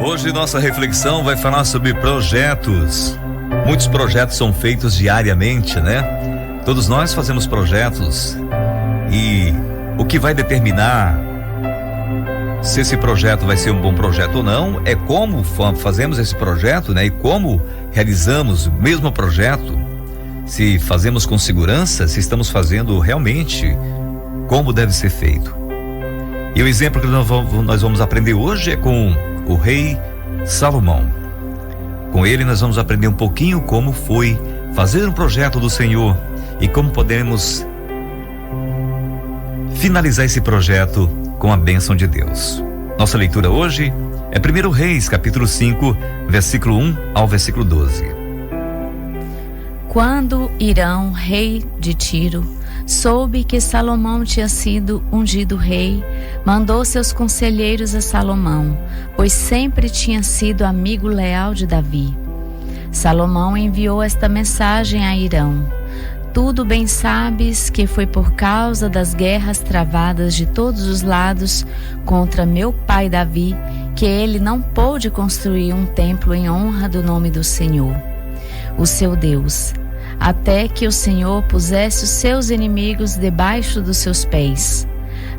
Hoje nossa reflexão vai falar sobre projetos. Muitos projetos são feitos diariamente, né? Todos nós fazemos projetos e o que vai determinar se esse projeto vai ser um bom projeto ou não é como fazemos esse projeto, né? E como realizamos o mesmo projeto, se fazemos com segurança, se estamos fazendo realmente como deve ser feito. E o exemplo que nós vamos aprender hoje é com o rei Salomão. Com ele nós vamos aprender um pouquinho como foi fazer um projeto do Senhor e como podemos finalizar esse projeto com a bênção de Deus. Nossa leitura hoje é 1 Reis, capítulo 5, versículo 1 ao versículo 12. Quando Hirão, rei de Tiro, soube que Salomão tinha sido ungido rei, mandou seus conselheiros a Salomão, pois sempre tinha sido amigo leal de Davi. Salomão enviou esta mensagem a Hirão: tudo bem sabes que foi por causa das guerras travadas de todos os lados contra meu pai Davi que ele não pôde construir um templo em honra do nome do Senhor, o seu Deus, até que o Senhor pusesse os seus inimigos debaixo dos seus pés.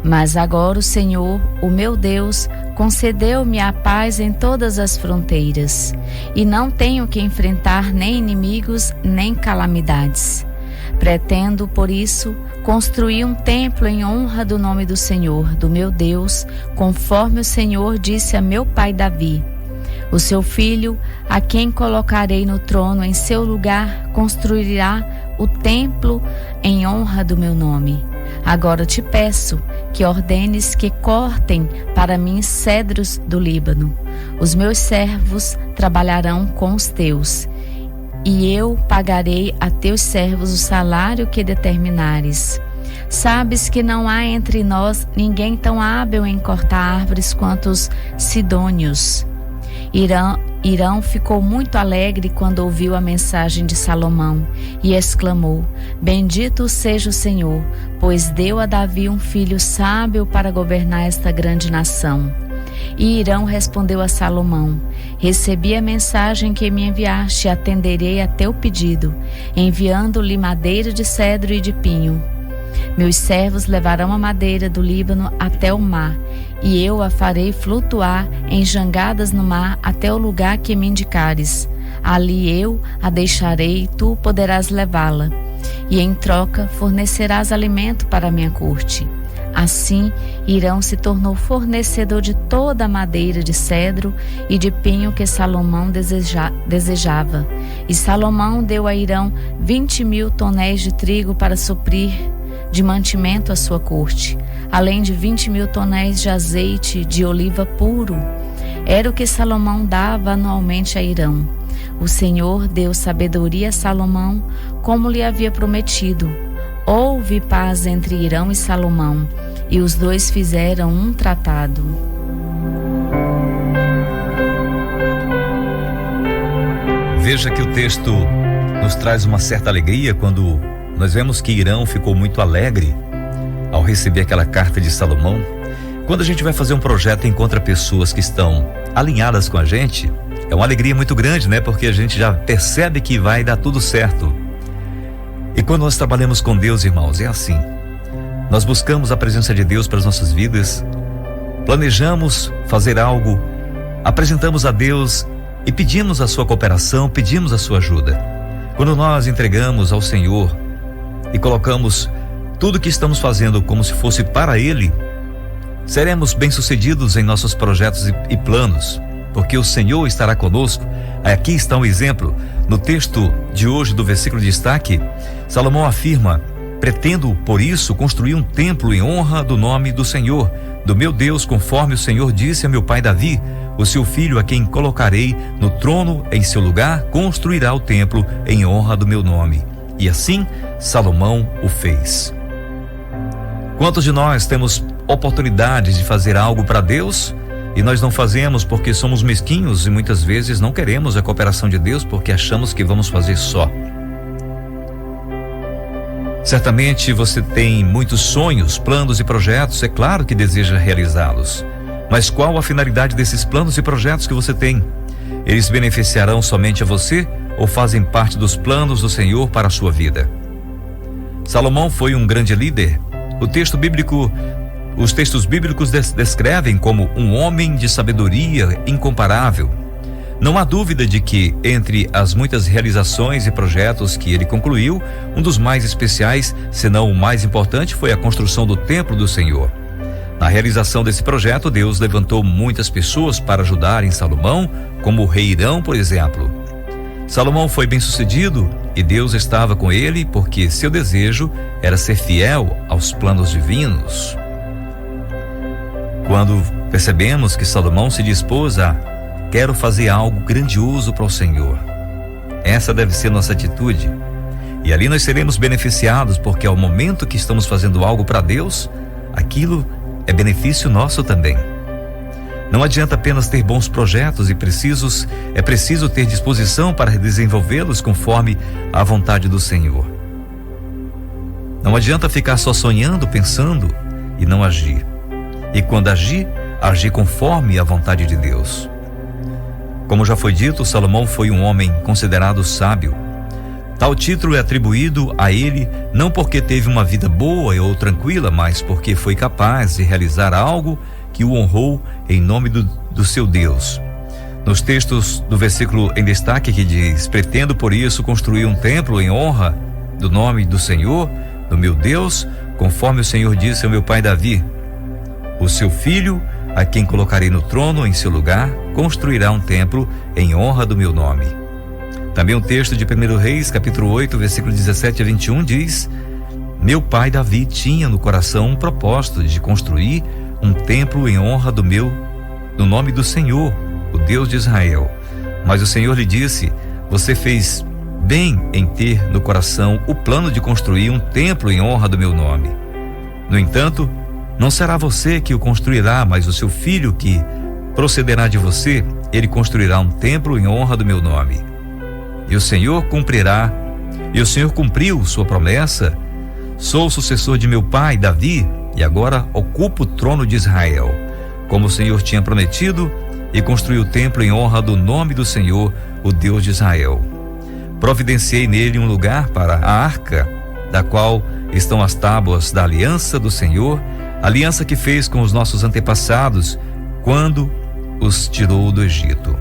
Mas agora o Senhor, o meu Deus, concedeu-me a paz em todas as fronteiras, e não tenho que enfrentar nem inimigos, nem calamidades. Pretendo, por isso, construir um templo em honra do nome do Senhor, do meu Deus, conforme o Senhor disse a meu pai Davi. O seu filho, a quem colocarei no trono em seu lugar, construirá o templo em honra do meu nome. Agora te peço que ordenes que cortem para mim cedros do Líbano. Os meus servos trabalharão com os teus, e eu pagarei a teus servos o salário que determinares. Sabes que não há entre nós ninguém tão hábil em cortar árvores quanto os sidônios. Hirão ficou muito alegre quando ouviu a mensagem de Salomão e exclamou: bendito seja o Senhor, pois deu a Davi um filho sábio para governar esta grande nação. E Hirão respondeu a Salomão: recebi a mensagem que me enviaste e atenderei a teu pedido, enviando-lhe madeira de cedro e de pinho. Meus servos levarão a madeira do Líbano até o mar, e eu a farei flutuar em jangadas no mar até o lugar que me indicares. Ali eu a deixarei e tu poderás levá-la, e em troca fornecerás alimento para a minha corte. Assim, Hirão se tornou fornecedor de toda a madeira de cedro e de pinho que Salomão desejava. E Salomão deu a Hirão 20.000 tonéis de trigo para suprir de mantimento à sua corte, além de 20.000 tonéis de azeite de oliva puro. Era o que Salomão dava anualmente a Hirão. O Senhor deu sabedoria a Salomão, como lhe havia prometido. Houve paz entre Hirão e Salomão, e os dois fizeram um tratado. Veja que o texto nos traz uma certa alegria quando nós vemos que Hirão ficou muito alegre ao receber aquela carta de Salomão. Quando a gente vai fazer um projeto e encontra pessoas que estão alinhadas com a gente, é uma alegria muito grande, né? Porque a gente já percebe que vai dar tudo certo. E quando nós trabalhamos com Deus, irmãos, é assim. Nós buscamos a presença de Deus para as nossas vidas, planejamos fazer algo, apresentamos a Deus e pedimos a sua cooperação, pedimos a sua ajuda. Quando nós entregamos ao Senhor e colocamos tudo que estamos fazendo como se fosse para Ele, seremos bem-sucedidos em nossos projetos e planos, porque o Senhor estará conosco. Aqui está um exemplo. No texto de hoje, do versículo de destaque, Salomão afirma: pretendo, por isso, construir um templo em honra do nome do Senhor, do meu Deus, conforme o Senhor disse a meu pai Davi. O seu filho, a quem colocarei no trono em seu lugar, construirá o templo em honra do meu nome. E assim, Salomão o fez. Quantos de nós temos oportunidades de fazer algo para Deus e nós não fazemos porque somos mesquinhos e muitas vezes não queremos a cooperação de Deus porque achamos que vamos fazer só? Certamente você tem muitos sonhos, planos e projetos, é claro que deseja realizá-los, Mas qual a finalidade desses planos e projetos que você tem? Eles beneficiarão somente a você ou fazem parte dos planos do Senhor para a sua vida? Salomão foi um grande líder. Os textos bíblicos descrevem como um homem de sabedoria incomparável. Não há dúvida de que, entre as muitas realizações e projetos que ele concluiu, um dos mais especiais, se não o mais importante, foi a construção do templo do Senhor. Na realização desse projeto, Deus levantou muitas pessoas para ajudarem Salomão, como o rei Hirão, por exemplo. Salomão foi bem-sucedido e Deus estava com ele porque seu desejo era ser fiel aos planos divinos. Quando percebemos que Salomão se dispôs a quero fazer algo grandioso para o Senhor, essa deve ser nossa atitude. E ali nós seremos beneficiados, porque ao momento que estamos fazendo algo para Deus, aquilo é benefício nosso também. Não adianta apenas ter bons projetos é preciso ter disposição para desenvolvê-los conforme a vontade do Senhor. Não adianta ficar só sonhando, pensando e não agir. E quando agir conforme a vontade de Deus. Como já foi dito, Salomão foi um homem considerado sábio. Tal título é atribuído a ele não porque teve uma vida boa ou tranquila, mas porque foi capaz de realizar algo que o honrou em nome do seu Deus. Nos textos do versículo em destaque que diz: pretendo por isso construir um templo em honra do nome do Senhor, do meu Deus, conforme o Senhor disse ao meu pai Davi. O seu filho, a quem colocarei no trono em seu lugar, construirá um templo em honra do meu nome. Também o texto de 1 Reis, capítulo 8, versículo 17 a 21 diz: meu pai Davi tinha no coração um propósito de construir um templo em honra do nome do Senhor, o Deus de Israel. Mas o Senhor lhe disse: você fez bem em ter no coração o plano de construir um templo em honra do meu nome. No entanto, não será você que o construirá, mas o seu filho que procederá de você. Ele construirá um templo em honra do meu nome. E o Senhor cumpriu sua promessa. Sou o sucessor de meu pai Davi e agora ocupo o trono de Israel, como o Senhor tinha prometido, e construí o templo em honra do nome do Senhor, o Deus de Israel. Providenciei nele um lugar para a arca, da qual estão as tábuas da aliança do Senhor, aliança que fez com os nossos antepassados quando os tirou do Egito.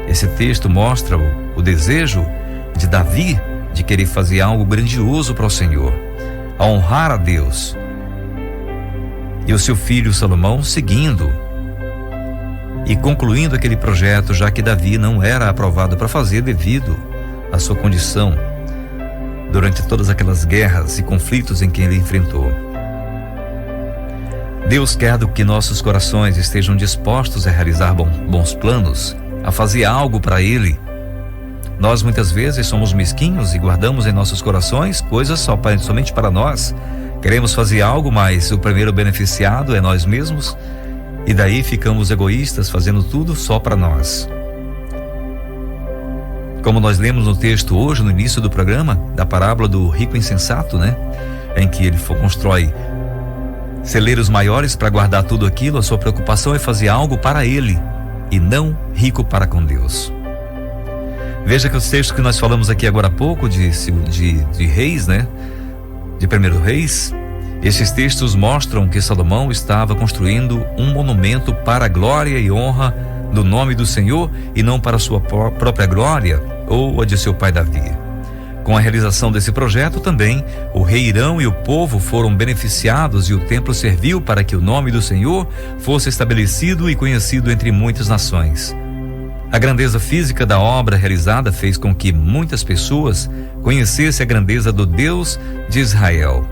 Esse texto mostra o desejo de Davi de querer fazer algo grandioso para o Senhor, a honrar a Deus. E o seu filho Salomão seguindo e concluindo aquele projeto, já que Davi não era aprovado para fazer devido à sua condição durante todas aquelas guerras e conflitos em que ele enfrentou. Deus quer que nossos corações estejam dispostos a realizar bons planos, a fazer algo para Ele. Nós muitas vezes somos mesquinhos e guardamos em nossos corações coisas somente para nós. Queremos fazer algo, mas o primeiro beneficiado é nós mesmos, e daí ficamos egoístas, fazendo tudo só para nós. Como nós lemos no texto hoje, no início do programa, da parábola do rico insensato, em que ele constrói celeiros maiores para guardar tudo aquilo. A sua preocupação é fazer algo para ele e não rico para com Deus. Veja que os textos que nós falamos aqui agora há pouco de Reis, de 1 Reis, esses textos mostram que Salomão estava construindo um monumento para a glória e honra do nome do Senhor e não para a sua própria glória ou a de seu pai Davi. Com a realização desse projeto também, o rei Hirão e o povo foram beneficiados e o templo serviu para que o nome do Senhor fosse estabelecido e conhecido entre muitas nações. A grandeza física da obra realizada fez com que muitas pessoas conhecessem a grandeza do Deus de Israel.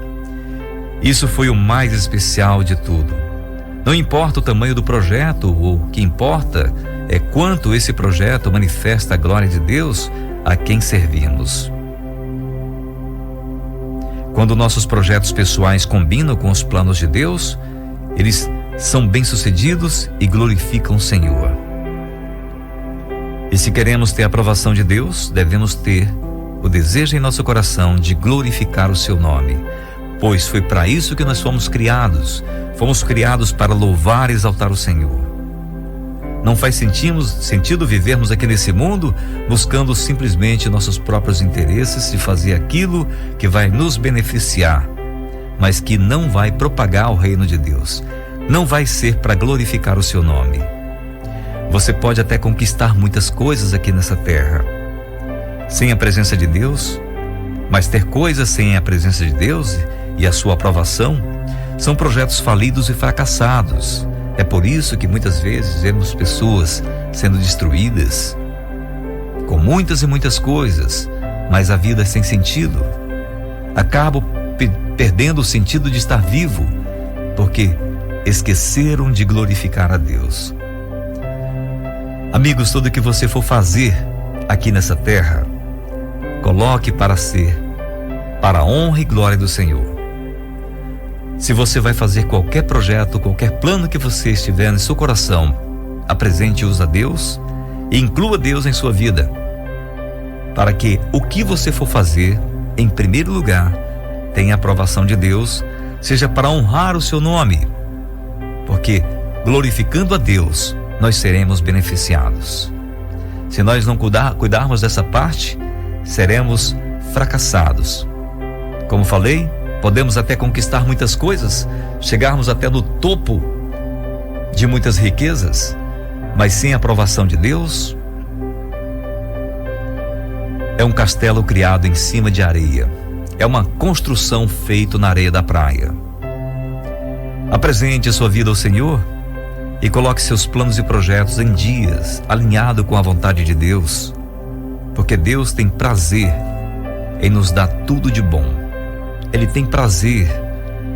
Isso foi o mais especial de tudo. Não importa o tamanho do projeto, o que importa é quanto esse projeto manifesta a glória de Deus a quem servimos. Quando nossos projetos pessoais combinam com os planos de Deus, eles são bem-sucedidos e glorificam o Senhor. E se queremos ter a aprovação de Deus, devemos ter o desejo em nosso coração de glorificar o seu nome. pois foi para isso que nós fomos criados. Fomos criados para louvar e exaltar o Senhor. Não faz sentido vivermos aqui nesse mundo buscando simplesmente nossos próprios interesses de fazer aquilo que vai nos beneficiar, mas que não vai propagar o reino de Deus. Não vai ser para glorificar o seu nome. Você pode até conquistar muitas coisas aqui nessa terra sem a presença de Deus, mas ter coisas sem a presença de Deus e a sua aprovação são projetos falidos e fracassados. É por isso que muitas vezes vemos pessoas sendo destruídas com muitas e muitas coisas, mas a vida é sem sentido. Acabam perdendo o sentido de estar vivo, porque esqueceram de glorificar a Deus. Amigos, tudo que você for fazer aqui nessa terra, coloque para ser para a honra e glória do Senhor. Se você vai fazer qualquer projeto, qualquer plano que você estiver no seu coração, apresente-os a Deus e inclua Deus em sua vida, para que o que você for fazer, em primeiro lugar, tenha a aprovação de Deus, seja para honrar o seu nome, porque glorificando a Deus, nós seremos beneficiados. Se nós não cuidarmos dessa parte, seremos fracassados. Como falei, podemos até conquistar muitas coisas, chegarmos até no topo de muitas riquezas, mas sem a aprovação de Deus, é um castelo criado em cima de areia. É uma construção feita na areia da praia. Apresente a sua vida ao Senhor e coloque seus planos e projetos em dias, alinhado com a vontade de Deus, porque Deus tem prazer em nos dar tudo de bom. Ele tem prazer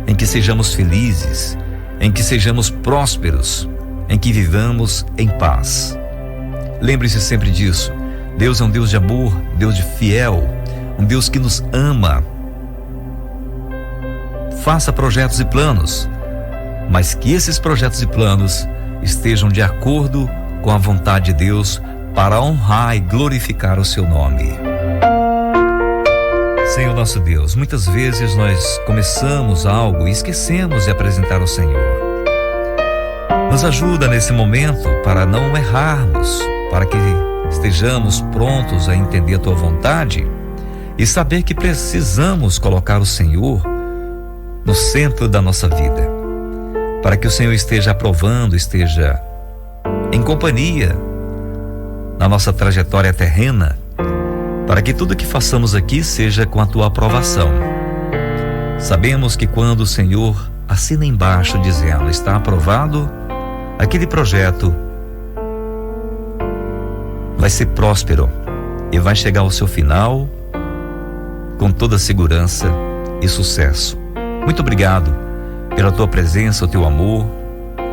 em que sejamos felizes, em que sejamos prósperos, em que vivamos em paz. Lembre-se sempre disso. Deus é um Deus de amor, Deus de fiel, um Deus que nos ama. Faça projetos e planos, mas que esses projetos e planos estejam de acordo com a vontade de Deus para honrar e glorificar o seu nome. Senhor nosso Deus, muitas vezes nós começamos algo e esquecemos de apresentar ao Senhor. Nos ajuda nesse momento para não errarmos, para que estejamos prontos a entender a Tua vontade e saber que precisamos colocar o Senhor no centro da nossa vida, para que o Senhor esteja aprovando, esteja em companhia na nossa trajetória terrena, para que tudo que façamos aqui seja com a Tua aprovação. Sabemos que quando o Senhor assina embaixo dizendo está aprovado, aquele projeto vai ser próspero e vai chegar ao seu final com toda segurança e sucesso. Muito obrigado pela Tua presença, o Teu amor,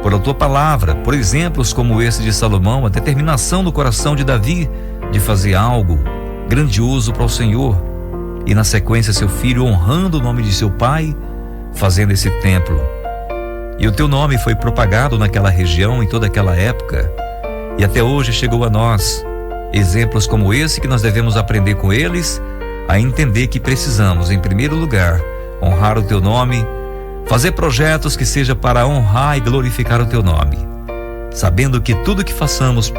pela Tua palavra, por exemplos como esse de Salomão, a determinação no coração de Davi de fazer algo grandioso para o Senhor, e na sequência seu filho honrando o nome de seu pai, fazendo esse templo. E o Teu nome foi propagado naquela região, em toda aquela época, e até hoje chegou a nós exemplos como esse, que nós devemos aprender com eles, a entender que precisamos, em primeiro lugar, honrar o Teu nome, fazer projetos que seja para honrar e glorificar o Teu nome, sabendo que tudo que fazemos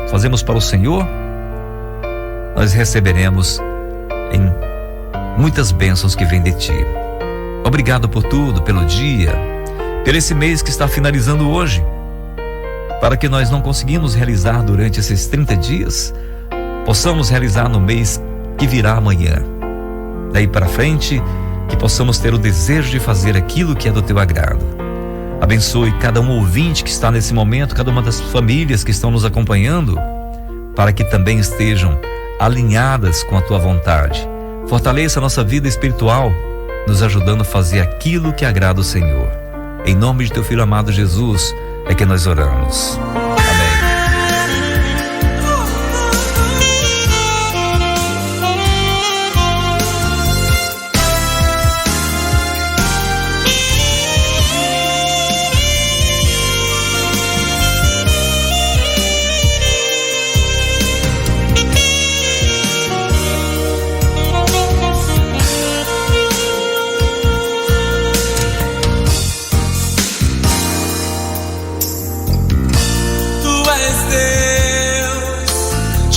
para o Senhor, nós receberemos em muitas bênçãos que vêm de Ti. Obrigado por tudo, pelo dia, por esse mês que está finalizando hoje, para que nós não conseguimos realizar durante esses 30 dias, possamos realizar no mês que virá amanhã. Daí para frente, que possamos ter o desejo de fazer aquilo que é do Teu agrado. Abençoe cada um ouvinte que está nesse momento, cada uma das famílias que estão nos acompanhando, para que também estejam alinhadas com a Tua vontade. Fortaleça a nossa vida espiritual, nos ajudando a fazer aquilo que agrada o Senhor. Em nome de Teu Filho amado Jesus é que nós oramos.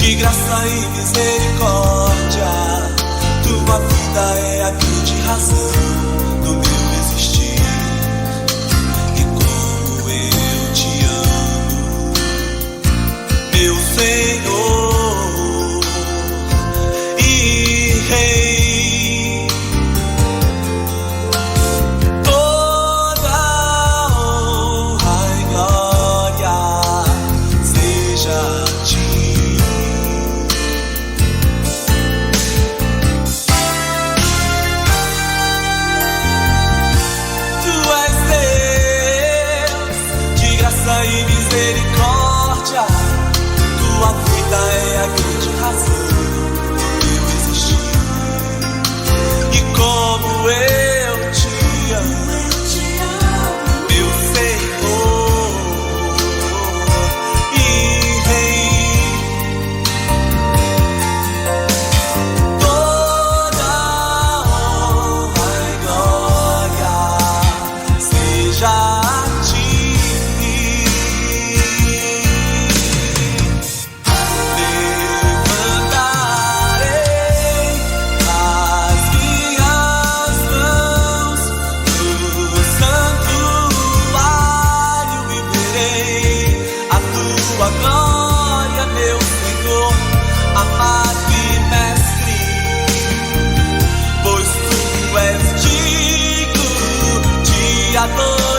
de graça e misericórdia. Tua vida é a grande razão do meu existir. E como eu te amo, meu Senhor e Rei. Toda honra e glória seja a ti. E misericórdia, tua vida é a grande razão do meu existir. E como eu te amo, meu Senhor e Rei. Toda honra e glória seja a ti. Tua glória, meu Senhor, amado e mestre, pois tu és digno de adorar.